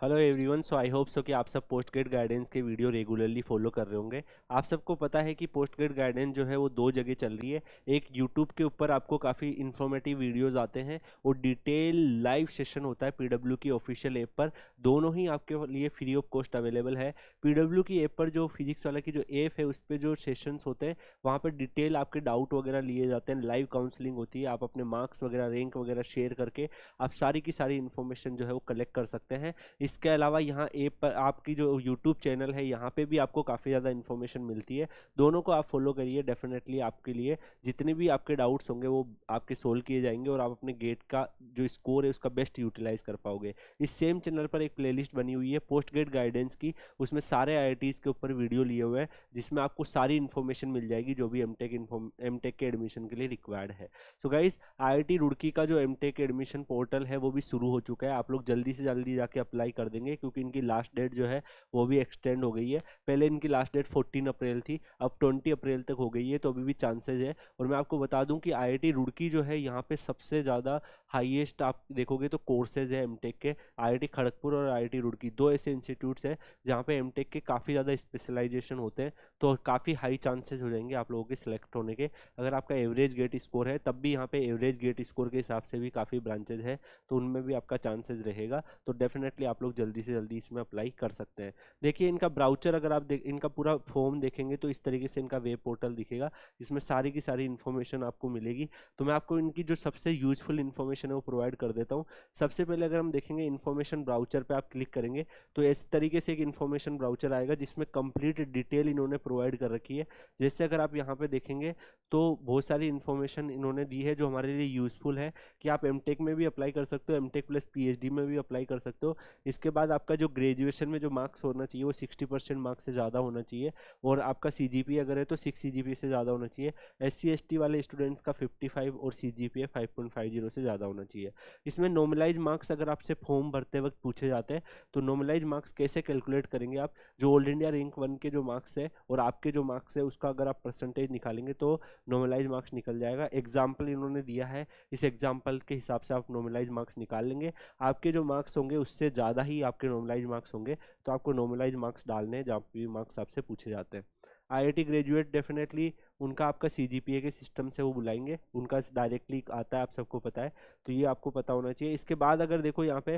Hello everyone. So I hope so कि आप सब पोस्ट ग्रेड गाइडेंस के वीडियो रेगुलरली फॉलो कर रहे होंगे। आप सबको पता है कि पोस्ट ग्रेड गाइडेंस जो है वो दो जगह चल रही है। एक यूट्यूब के ऊपर आपको काफ़ी इन्फॉर्मेटिव वीडियोस आते हैं और डिटेल लाइव सेशन होता है पीडब्ल्यू की ऑफिशियल ऐप पर। दोनों ही आपके लिए फ्री ऑफ कॉस्ट अवेलेबल है। पीडब्ल्यू की ऐप पर जो फिजिक्स वाला की जो ऐप है उस पर जो सेशंस होते हैं वहाँ पर डिटेल आपके डाउट वगैरह लिए जाते हैं, लाइव काउंसलिंग होती है। आप अपने मार्क्स वगैरह रैंक वगैरह शेयर करके आप सारी की सारी इन्फॉर्मेशन जो है वो कलेक्ट कर सकते हैं। इसके अलावा यहाँ ऐप पर आपकी जो यूट्यूब चैनल है यहाँ पे भी आपको काफ़ी ज़्यादा इन्फॉर्मेशन मिलती है। दोनों को आप फॉलो करिए, डेफिनेटली आपके लिए जितने भी आपके डाउट्स होंगे वो आपके सोल्व किए जाएंगे और आप अपने गेट का जो स्कोर है उसका बेस्ट यूटिलाइज कर पाओगे। इस सेम चैनल पर एक प्लेलिस्ट बनी हुई है पोस्ट ग्रेड गाइडेंस की, उसमें सारे आईआईटीज़ के ऊपर वीडियो लिए हुए हैं जिसमें आपको सारी इन्फॉर्मेशन मिल जाएगी जो भी एमटेक के एडमिशन के लिए रिक्वायर्ड है। सो गाइज, आईआईटी रुड़की का जो एमटेक एडमिशन पोर्टल है वो भी शुरू हो चुका है। आप लोग जल्दी से जल्दी जाके अप्लाई कर देंगे क्योंकि इनकी लास्ट डेट जो है वो भी एक्सटेंड हो गई है। पहले इनकी लास्ट डेट 14 अप्रैल थी, अब 20 अप्रैल तक हो गई है, तो अभी भी चांसेज है। और मैं आपको बता दूं कि आईआईटी रुड़की जो है यहाँ पे सबसे ज़्यादा हाईएस्ट आप देखोगे तो कोर्सेज है एमटेक के। आईआईटी खड़गपुर और आईआईटी रुड़की दो ऐसे इंस्टीट्यूट्स हैं जहाँ पे एमटेक के काफ़ी ज़्यादा स्पेशलाइजेशन होते हैं, तो काफ़ी हाई चांसेस हो जाएंगे आप लोगों के सिलेक्ट होने के। अगर आपका एवरेज गेट स्कोर है तब भी यहाँ पे एवरेज गेट स्कोर के हिसाब से भी काफ़ी ब्रांचेज है, तो उनमें भी आपका चांसेस रहेगा। तो डेफिनेटली आप लोग जल्दी से जल्दी इसमें अप्लाई कर सकते हैं। देखिए इनका ब्राउचर अगर आप इनका पूरा फॉर्म देखेंगे तो इस तरीके से इनका वेब पोर्टल दिखेगा जिसमें सारी की सारी इन्फॉर्मेशन आपको मिलेगी। तो मैं आपको इनकी जो सबसे यूजफुल इन्फॉर्मेशन है वो प्रोवाइड कर देता हूँ। सबसे पहले अगर हम देखेंगे इन्फॉर्मेशन ब्राउचर पे आप क्लिक करेंगे तो इस तरीके से एक इन्फॉर्मेशन ब्राउचर आएगा जिसमें कंप्लीट डिटेल इन्होंने प्रोवाइड कर रखी है। जैसे अगर आप यहाँ पे देखेंगे तो बहुत सारी इन्फॉर्मेशन इन्होंने दी है जो हमारे लिए यूजफुल है कि आप एमटेक में भी अप्लाई कर सकते हो, एमटेक प्लस पीएचडी में भी अप्लाई कर सकते हो। इसके बाद आपका जो ग्रेजुएशन में जो मार्क्स होना चाहिए वो 60% मार्क्स से ज़्यादा होना चाहिए और आपका सीजीपीए अगर है तो 6 सीजीपीए से ज़्यादा होना चाहिए। एससी एसटी वाले स्टूडेंट्स का 55 और सीजीपीए 5.50 से ज़्यादा होना चाहिए। इसमें नॉर्मलाइज मार्क्स अगर आपसे फॉर्म भरते वक्त पूछे जाते हैं तो नॉर्मलाइज मार्क्स कैसे कैलकुलेट करेंगे आप, जो ऑल इंडिया रैंक 1 के जो मार्क्स है और आपके जो मार्क्स है उसका अगर आप परसेंटेज निकालेंगे तो नॉर्मलाइज मार्क्स निकल जाएगा। एग्जाम्पल इन्होंने दिया है, इस एग्जाम्पल के हिसाब से आप नॉर्मलाइज मार्क्स निकाल लेंगे। आपके जो मार्क्स होंगे उससे ज़्यादा ही आपके नॉर्मलाइज मार्क्स होंगे, तो आपको नॉर्मलाइज मार्क्स डालने हैं जहाँ पे मार्क्स आपसे पूछे जाते हैं। आईआईटी ग्रेजुएट डेफिनेटली उनका आपका सीजीपीए के सिस्टम से वो बुलाएंगे, उनका डायरेक्टली आता है, आप सबको पता है, तो ये आपको पता होना चाहिए। इसके बाद अगर देखो यहाँ पे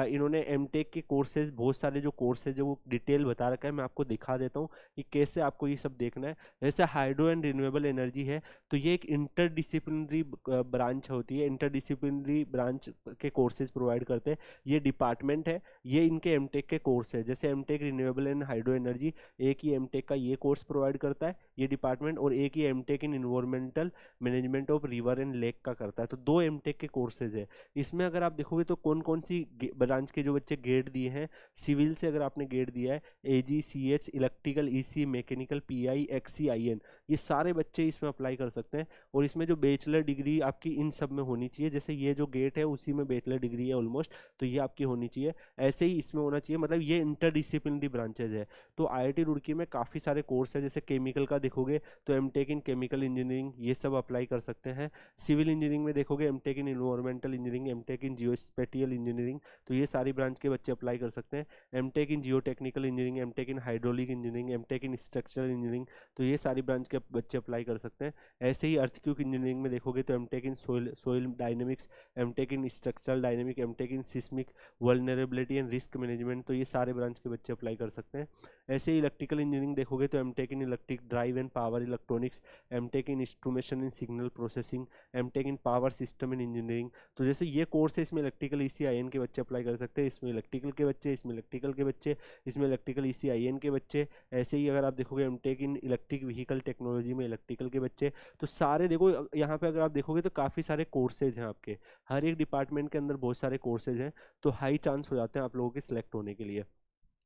इन्होंने एमटेक के कोर्सेज बहुत सारे जो कोर्सेज है वो डिटेल बता रखा है। मैं आपको दिखा देता हूँ कि कैसे आपको ये सब देखना है। जैसे हाइड्रो एंड रिन्यूएबल एनर्जी है तो ये एक इंटरडिसिप्लिनरी ब्रांच होती है, इंटरडिसिप्लिनरी ब्रांच के कोर्सेज प्रोवाइड करते हैं। ये डिपार्टमेंट है, ये इनके एमटेक के कोर्स है। जैसे MTech renewable and hydro energy, एक ही एमटेक का ये कोर्स प्रोवाइड करता है ये डिपार्टमेंट, और एक ही MTech in environmental management of river and lake का करता है। तो दो एमटेक के कोर्सेज है। इसमें अगर आप देखोगे तो कौन कौन सी ब्रांच के जो बच्चे गेट दिए हैं, सिविल से अगर आपने गेट दिया है AG C H electrical EC mechanical PI XE IN, ये सारे बच्चे इसमें अप्लाई कर सकते हैं। और इसमें जो बैचलर डिग्री आपकी इन सब में होनी चाहिए, जैसे ये जो गेट है उसी में बैचलर डिग्री है ऑलमोस्ट, तो ये आपकी होनी चाहिए। ऐसे ही इसमें होना चाहिए, मतलब ये इंटरडिसिप्लिनरी ब्रांचेज है। तो आईआईटी रुड़की में काफ़ी सारे कोर्स है। जैसे केमिकल का देखोगे तो एमटेक इन केमिकल इंजीनियरिंग ये सब अप्लाई कर सकते हैं। सिविल इंजीनियरिंग में देखोगे MTech in environmental engineering, MTech in geospatial engineering, तो ये सारी ब्रांच के बच्चे अप्लाई कर सकते हैं। MTech in geotechnical engineering, MTech in hydraulic engineering, MTech in structural engineering, तो ये सारी ब्रांच के बच्चे अप्लाई कर सकते हैं। ऐसे ही अर्थक्यूक इंजीनियरिंग में देखोगे तो MTech in soil dynamics, MTech in structural dynamic, MTech in seismic vulnerability and risk management, तो ये सारे ब्रांच के बच्चे अप्लाई कर सकते हैं। ऐसे ही इलेक्ट्रिकल इंजीनियरिंग देखोगे तो MTech in electric drive and power electronics, MTech in instrumentation in signal processing, MTech in power system in engineering, तो जैसे ये कोर्स है इसमें इलेक्ट्रिकल ईसी आईएन के बच्चे अप्लाई कर सकते हैं। इसमें इलेक्ट्रिकल के बच्चे, इसमें इलेक्ट्रिकल के बच्चे, इसमें इलेक्ट्रिकल ईसी आईएन के बच्चे। ऐसे ही अगर आप देखोगे MTech in electric vehicle technology में इलेक्ट्रिकल के बच्चे। तो सारे देखो यहाँ पे अगर आप देखोगे तो काफ़ी सारे कोर्सेज हैं आपके, हर एक डिपार्टमेंट के अंदर बहुत सारे कोर्सेज हैं, तो हाई चांस हो जाते हैं आप लोगों के सिलेक्ट होने के लिए।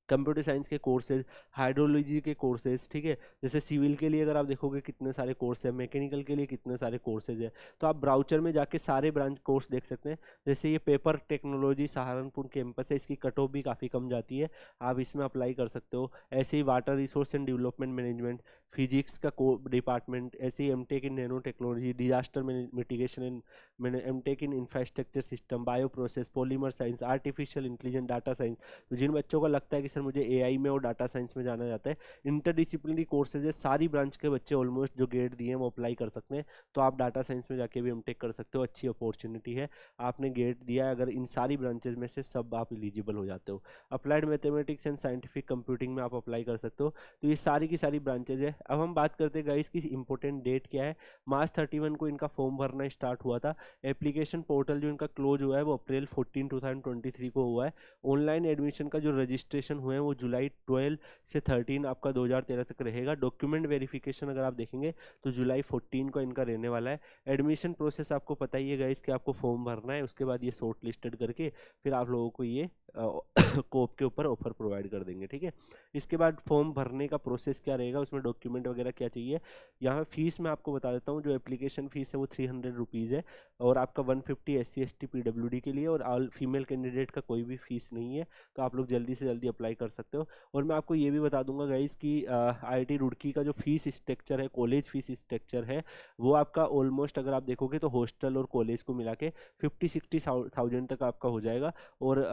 कंप्यूटर साइंस के कोर्सेज, हाइड्रोलॉजी के कोर्सेज, ठीक है। जैसे सिविल के लिए अगर आप देखोगे कितने सारे कोर्स है, मैकेनिकल के लिए कितने सारे कोर्सेज है। तो आप ब्राउचर में जाके सारे ब्रांच कोर्स देख सकते हैं। जैसे ये पेपर टेक्नोलॉजी सहारनपुर कैंपस है, इसकी कट ऑफ भी काफ़ी कम जाती है, आप इसमें अप्लाई कर सकते हो। ऐसे ही water resource and development management, physics का डिपार्टमेंट, ऐसे ही MTech in nano technology, disaster mitigation and MTech in infrastructure system, bio process, polymer science, artificial intelligence, data science. तो जिन बच्चों को लगता है कि सर मुझे एआई में और डाटा साइंस में जाना जाता है, इंटरडिसिप्लिनरी कोर्सेज है, सारी ब्रांच के बच्चे ऑलमोस्ट जो गेट दिए हैं वो अप्लाई कर सकते हैं। तो आप डाटा साइंस में जाके भी एमटेक कर सकते हो, अच्छी अपॉर्चुनिटी है। आपने गेट दिया है अगर इन सारी ब्रांचेज में से, सब आप एलिजिबल हो जाते हो। Applied mathematics and scientific computing में आप अप्लाई कर सकते हो। तो ये सारी की सारी ब्रांचेज है। अब हम बात करते हैं गाइस की इंपॉर्टेंट डेट क्या है। मार्च 31 को इनका फॉर्म भरना स्टार्ट हुआ था। एप्लीकेशन पोर्टल जो इनका क्लोज हुआ है वो अप्रैल 14 2023 को हुआ है। ऑनलाइन एडमिशन का जो रजिस्ट्रेशन हुए हैं वो जुलाई 12 से 13 आपका 2013 तक रहेगा। डॉक्यूमेंट वेरिफिकेशन अगर आप देखेंगे तो जुलाई 14 को इनका रहने वाला है। एडमिशन प्रोसेस आपको पता ही है गाइस कि आपको फॉर्म भरना है, उसके बाद ये शॉर्ट लिस्टेड करके फिर आप लोगों को ये कोप के ऊपर ऑफर प्रोवाइड कर देंगे, ठीक है। इसके बाद फॉर्म भरने का प्रोसेस क्या रहेगा, उसमें डॉक्यूमेंट वगैरह क्या चाहिए। यहाँ फीस मैं आपको बता देता हूँ। जो एप्लीकेशन फीस है वो 300 रुपीज़ है, और आपका 150 SC ST PWD के लिए, और ऑल फीमेल कैंडिडेट का कोई भी फीस नहीं है। तो आप लोग जल्दी से जल्दी अप्लाई कर सकते हो। और मैं आपको ये भी बता दूंगा गाइस कि IIT रुड़की का जो फीस स्ट्रक्चर है, कॉलेज फीस स्ट्रक्चर है, वो आपका ऑलमोस्ट अगर आप देखोगे तो हॉस्टल और कॉलेज को मिला के 50-60 थाउजेंड तक आपका हो जाएगा, और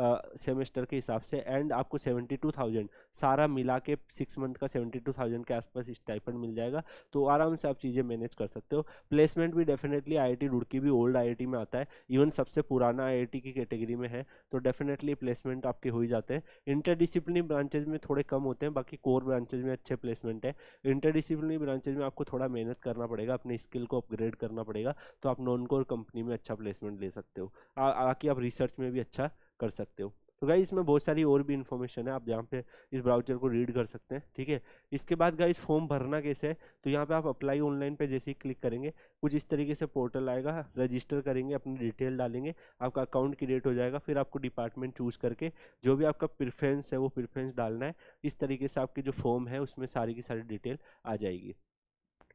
सेमेस्टर के हिसाब से। एंड आपको 72,000 सारा मिला के 6 मंथ का 72,000 के आसपास स्टाइपेंड मिल जाएगा। तो आराम से आप चीज़ें मैनेज कर सकते हो। प्लेसमेंट भी डेफिनेटली IIT रुड़की भी ओल्ड IIT में आता है, इवन सबसे पुराना IIT की कैटेगरी में है। तो डेफिनेटली प्लेसमेंट आपके हो ही जाते हैं। इंटरडिसिप्लिनरी ब्रांचेज में थोड़े कम होते हैं, बाकी कोर ब्रांचेज में अच्छे प्लेसमेंट है। इंटरडिसिप्लिनरी ब्रांचेज में आपको थोड़ा मेहनत करना पड़ेगा, अपने स्किल को अपग्रेड करना पड़ेगा। तो आप नॉन कोर कंपनी में अच्छा प्लेसमेंट ले सकते हो, बाकी आप रिसर्च में भी अच्छा कर सकते हो। तो गाइस इसमें बहुत सारी और भी इन्फॉर्मेशन है, आप यहाँ पे इस ब्राउचर को रीड कर सकते हैं, ठीक है। इसके बाद गाइस फॉर्म भरना कैसे है, तो यहाँ पे आप अप्लाई ऑनलाइन पे जैसे ही क्लिक करेंगे कुछ इस तरीके से पोर्टल आएगा। रजिस्टर करेंगे, अपनी डिटेल डालेंगे, आपका अकाउंट क्रिएट हो जाएगा। फिर आपको डिपार्टमेंट चूज करके जो भी आपका प्रेफरेंस है वो प्रेफरेंस डालना है। इस तरीके से आपकी जो फॉर्म है उसमें सारी की सारी डिटेल आ जाएगी।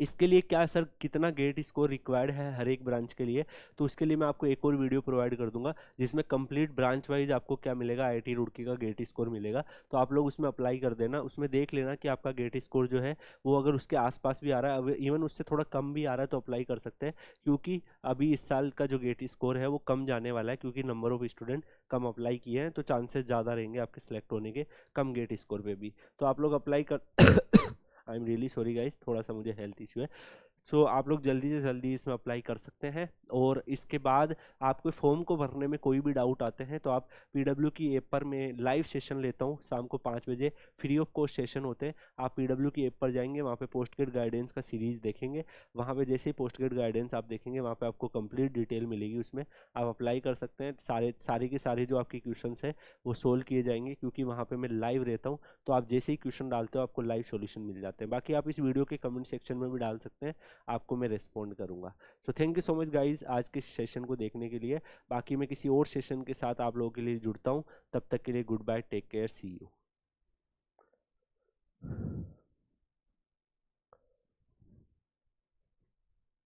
इसके लिए क्या सर कितना गेट स्कोर रिक्वायर्ड है हर एक ब्रांच के लिए, तो उसके लिए मैं आपको एक और वीडियो प्रोवाइड कर दूंगा जिसमें कंप्लीट ब्रांच वाइज आपको क्या मिलेगा, IIT रुड़की का गेट स्कोर मिलेगा। तो आप लोग उसमें अप्लाई कर देना, उसमें देख लेना कि आपका गेट स्कोर जो है वो अगर उसके आसपास भी आ रहा है, इवन उससे थोड़ा कम भी आ रहा है तो अप्लाई कर सकते हैं। क्योंकि अभी इस साल का जो गेट स्कोर है वो कम जाने वाला है, क्योंकि number of student come apply किए हैं, तो चांसेस ज़्यादा रहेंगे आपके सिलेक्ट होने के कम गेट स्कोर पे भी। तो आप लोग अप्लाई कर I am really sorry guys, थोड़ा सा मुझे हेल्थ इशू है। सो आप लोग जल्दी से जल्दी इसमें अप्लाई कर सकते हैं। और इसके बाद आपको फॉर्म को भरने में कोई भी डाउट आते हैं तो आप PW की ऐप पर, मैं लाइव सेशन लेता हूँ शाम को 5 बजे, फ्री ऑफ कॉस्ट सेशन होते हैं। आप PW की ऐप पर जाएंगे, वहाँ पे पोस्ट ग्रेड गाइडेंस का सीरीज देखेंगे। वहाँ पे जैसे ही पोस्ट ग्रेड गाइडेंस आप देखेंगे वहाँ पे आपको कंप्लीट डिटेल मिलेगी, उसमें आप अप्लाई कर सकते हैं। सारे के सारे जो आपके क्वेश्चंस हैं वो सोल्व किए जाएंगे, क्योंकि वहाँ पे मैं लाइव रहता हूँ। तो आप जैसे ही क्वेश्चन डालते हो आपको लाइव सॉल्यूशन मिल जाते हैं। बाकी आप इस वीडियो के कमेंट सेक्शन में भी डाल सकते हैं, आपको मैं रिस्पॉन्ड करूंगा। So thank you so much guys आज के सेशन को देखने के लिए। बाकी मैं किसी और सेशन के साथ आप लोगों के लिए जुड़ता हूँ, तब तक के लिए goodbye, take care, see you.